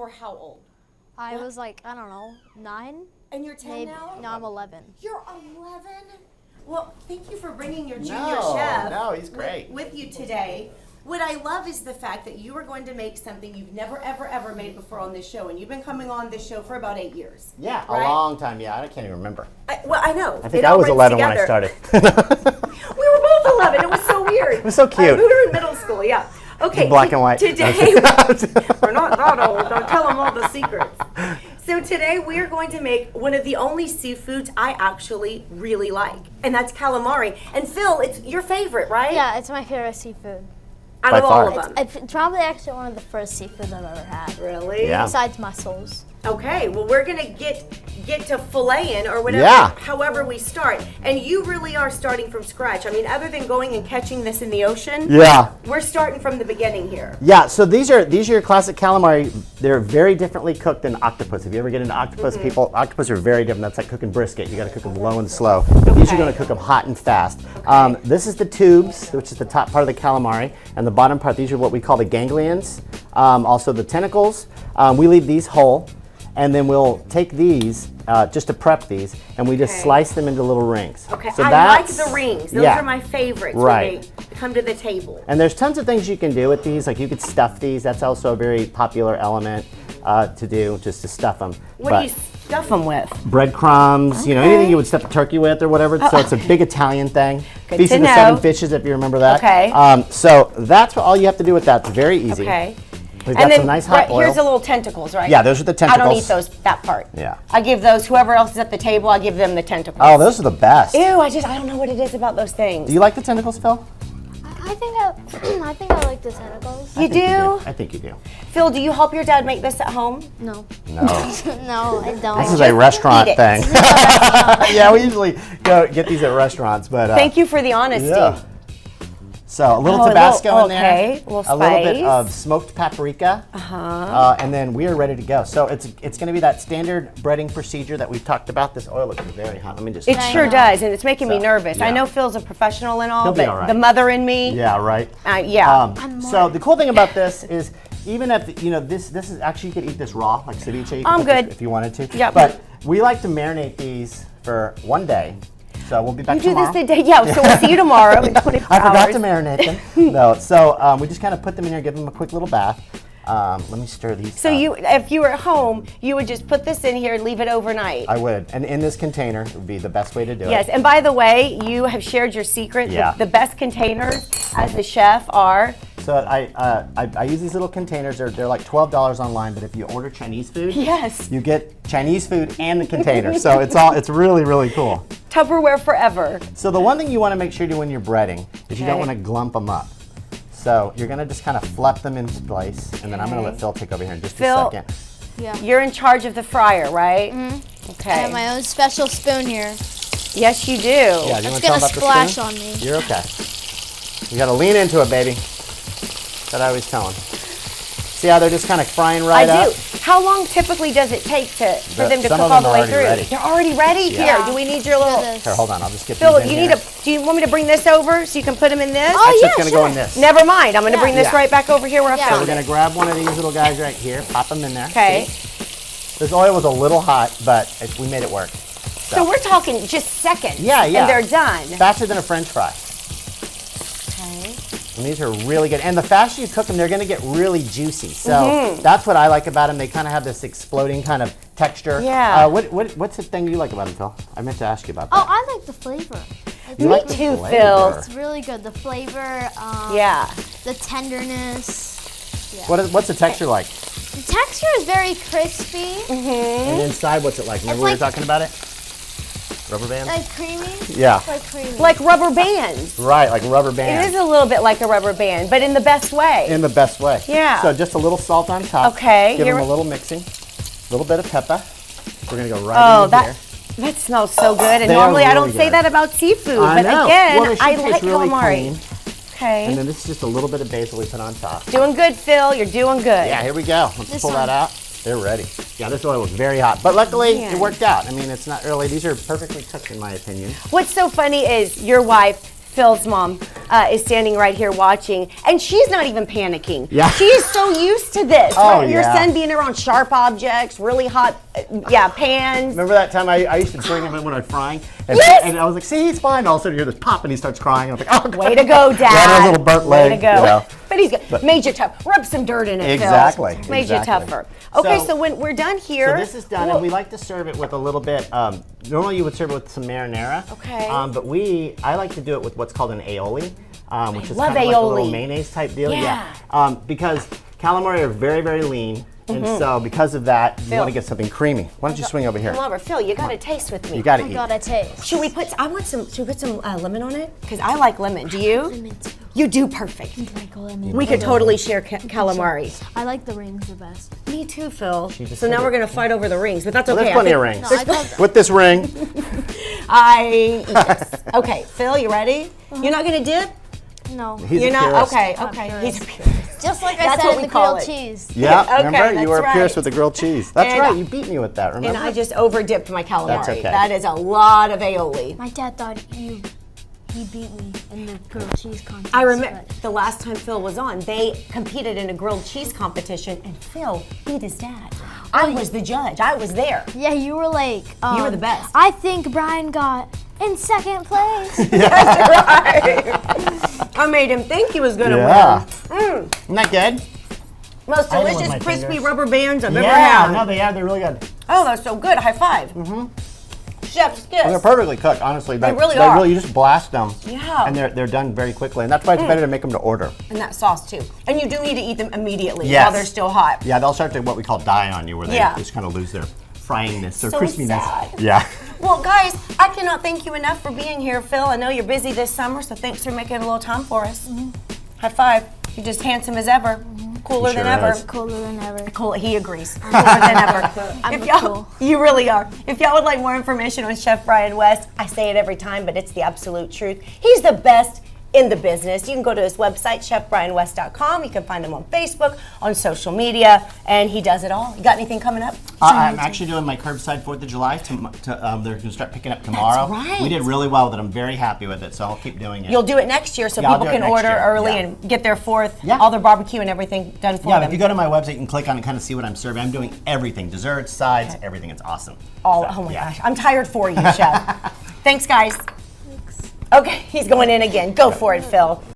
were how old? I was like, I don't know, 9? And you're 10 now? No, I'm 11. You're 11? Well, thank you for bringing your junior chef No, he's great. with you today. What I love is the fact that you are going to make something you've never, ever, ever made before on this show. And you've been coming on this show for about 8 years. Yeah, right? a long time. Yeah, I can't even remember. Well, I know. I think I was 11 when I started. We were both 11. It was so weird. It was so cute. We were in middle school, yeah. Okay. Black and white. Today, we're not that old. Don't tell them all the secrets. So today we are going to make one of the only seafoods I actually really like, and that's calamari. And Phil, it's your favorite, right? Yeah, it's my favorite seafood. Out By of all far. of them. It's probably actually one of the first seafoods I've ever had. Really? Yeah. Besides mussels. Okay, well we're gonna get to filleting or whatever, Yeah. however we start. And you really are starting from scratch. I mean, other than going and catching this in the ocean, Yeah. we're starting from the beginning here. Yeah, so these are your classic calamari. They're very differently cooked than octopus. If you ever get into octopus, octopus are very different. That's like cooking brisket. You got to cook them low and slow. These are going to cook them hot and fast. This is the tubes, which is the top part of the calamari, and the bottom part. These are what we call the ganglions. Also the tentacles. We leave these whole, and then we'll take these just to prep these, and we just slice them into little rings. Okay, so I like the rings. Those are my favorites Right. when they come to the table. And there's tons of things you can do with these. Like you could stuff these. That's also a very popular element to do, just to stuff them. What do you stuff them with? Breadcrumbs, you know, anything you would stuff a turkey with or whatever. So it's a big Italian thing. Good Feast to of the know. Seven Fishes, if you remember that. Okay. So that's what all you have to do with that. It's very easy. Okay. We've And got then some nice hot oil. here's the little tentacles, right? Yeah, those are the I tentacles. don't eat those, that part. Yeah. I give those, whoever else is at the table, I give them the tentacles. Oh, those are the best. Ew, I don't know what it is about those things. Do you like the tentacles, Phil? I think I like the tentacles. You do? I think you do. Phil, do you help your dad make this at home? No. No. No, I don't. This is a restaurant eat it. thing. Yeah, we usually go get these at restaurants, but Thank you for the honesty. yeah. So a little Oh, a Tabasco little- in there, okay, a little little bit spice. of smoked paprika, and then we are ready to go. So it's going to be that standard breading procedure that we've talked about. This oil looks very hot. Let me just. It sure does, and it's making me So, nervous. I yeah. know Phil's a professional and all, He'll be but all right. the mother in me, Yeah, right. yeah. So the cool thing about this is, even if you know this is actually you could eat this raw, like ceviche. You could I'm put this good. if you wanted to. Yep. But we like to marinate these for one day. So we'll be back You do tomorrow. this today, yeah. So we'll see you tomorrow in 24 I forgot hours. to marinate them. No, so we just kind of put them in here, give them a quick little bath. Let me stir these. So up. if you were at home, you would just put this in here and leave it overnight. I would, and in this container would be the best way to do it. Yes, and by the way, you have shared your secret. Yeah. The best containers as the chef are. So I use these little containers. They're like $12 online, but if you order Chinese food, Yes. you get Chinese food and the container. So it's really, really cool. Tupperware forever. So the one thing you want to make sure you do when you're breading is you don't Okay. want to glump them up. So you're gonna just kind of fluff them into place, and then I'm gonna let Phil take over here in just Phil, a second. Yeah. You're in charge of the fryer, right? Okay. I have my own special spoon here. Yes, you do. Yeah, do you It's want to tell gonna about the splash spoon? on me. You're okay. You gotta lean into it, baby. That I always tell them. See how they're just kind of frying right I up? do. How long typically does it take for them to some cook of all them the are way already through? ready. They're already ready? Yeah. Here, do we need your little... This. Here, hold on. I'll just get Phil, these in you here. need do you want me to bring this over so you can put them in this? Oh, Actually, yeah, it's gonna sure. go in this. Never mind. I'm going to bring this Yeah. right back over here where I Yeah. So found we're gonna it. grab one of these little guys right here, pop them in there. Okay. See? This oil was a little hot, but we made it work. So we're talking just seconds. Yeah, yeah. And they're done. Faster than a French fry. Okay. And these are really good. And the faster you cook them, they're going to get really juicy. So that's what I like about them. They kind of have this exploding kind of texture. Yeah. What's the thing you like about them, Phil? I meant to ask you about that. Oh, I like the flavor. It's, You Me like the too, flavor. Phil. it's really good. The flavor, Yeah. the tenderness. What's the texture like? The texture is very crispy, And inside, what's it like? Remember we were like- talking about it? Rubber bands? like creamy. Yeah. Like creamy. Like rubber bands. Right, like rubber It bands. is a little bit like a rubber band, but in the best way. In the best way. Yeah. So just a little salt on top. Okay, Give here them a we- little mixing. A little bit of pepper. We're going to go right Oh, in here. that smells so good. And They are normally I don't really say good. that about seafood, I but know. again, Well, they should I taste like really calamari. clean. Okay. And then this is just a little bit of basil we put on top. Doing good, Phil. You're doing good. Yeah, here we go. Let's This pull one. that out. They're ready. Yeah, this oil was very hot. But luckily, Man. it worked out. I mean, it's not early. These are perfectly cooked, in my opinion. What's so funny is your wife, Phil's mom, is standing right here watching, and she's not even panicking. Yeah. She is so used to this. Oh, Your yeah. son being around sharp objects, really hot, pans. Remember that time I used to bring him in when I was frying? And, Yes! and I was like, see, he's fine. All of a sudden, you hear this pop, and he starts crying. I was like, oh, God. Way to go, Dad. Yeah, his little burnt leg. Way to go. You know. But he's good. Made you tough. Rub some dirt in it, Exactly, Phil. Made you exactly. tougher. Okay, so So- when we're done here. So this is done, and we like to serve it with a little bit. Normally, you would serve it with some marinara. Okay. But I like to do it with what's called an aioli, which is love kind of like a little aioli. mayonnaise type deal. Yeah. Because calamari are very, very lean, and so because of that, you Phil. want to get something creamy. Why don't you swing over here? Come over, Phil. You got to taste with me. You got to I eat. got a taste. Should we put? Should we put some lemon on it? Because I like lemon. Do you? Lemon too. You do perfect. Like lemon. We could totally share calamari. I like the rings the best. Me too, Phil. just So now said we're it. gonna fight over the rings, but that's Well, okay. there's plenty I of think- rings. No, I thought With this ring, I eat this. Okay, Phil, you ready? You're not gonna dip? no. he's You're a not. purist. Okay, I'm okay. purist. He's a purist. Just like That's I what said we in the call grilled it. cheese. Yeah, Okay, remember? You that's were a purist right. with the grilled cheese. That's And, right, you beat me with that, remember? And I just over dipped my calamari. That's okay. That is a lot of aioli. My dad thought he beat me in the grilled cheese contest. I remember but- the last time Phil was on, they competed in a grilled cheese competition, and Phil beat his dad. I was the judge. I was there. Yeah, you were like. You were the best. I think Brian got in second place. I made him think he was gonna Yeah. win. Isn't that good? Most I ate it with delicious, my crispy fingers. rubber bands I've ever Yeah, had. no, they're really good. Oh, that's so good. High five. Chef's kiss. And they're perfectly cooked, honestly. They really are. You just blast them. Yeah. And they're done very quickly. And that's why it's better to make them to order. And that sauce too. And you do need to eat them immediately Yes. while they're still hot. Yeah, they'll start to what we call die on you, where they Yeah. just kind of lose their fryingness, their So crispiness. sad. Yeah. Well, guys, I cannot thank you enough for being here, Phil. I know you're busy this summer, so thanks for making a little time for us. High five. You're just handsome as ever. Cooler He than sure ever. is. Cooler than ever. Cool. He agrees. Cooler than ever. I'm If y'all, cool. you really are. If y'all would like more information on Chef Brian West, I say it every time, but it's the absolute truth. He's the best in the business. You can go to his website, chefbrianwest.com. You can find him on Facebook, on social media, and he does it all. You got anything coming up? I'm actually doing my curbside 4th of July. They're going to start picking up tomorrow. right. We did really well with it. I'm very happy with it, so I'll keep doing it. You'll do it next year so Yeah, I'll people do it can next order year. early Yeah. and get their 4th, Yeah. all their barbecue and everything done for Yeah, them. if you go to my website and click on it and kind of see what I'm serving, I'm doing everything. Desserts, sides, everything. It's awesome. Oh my gosh. I'm tired for you, Chef. Thanks, guys. Okay, he's going in again. Go for it, Phil.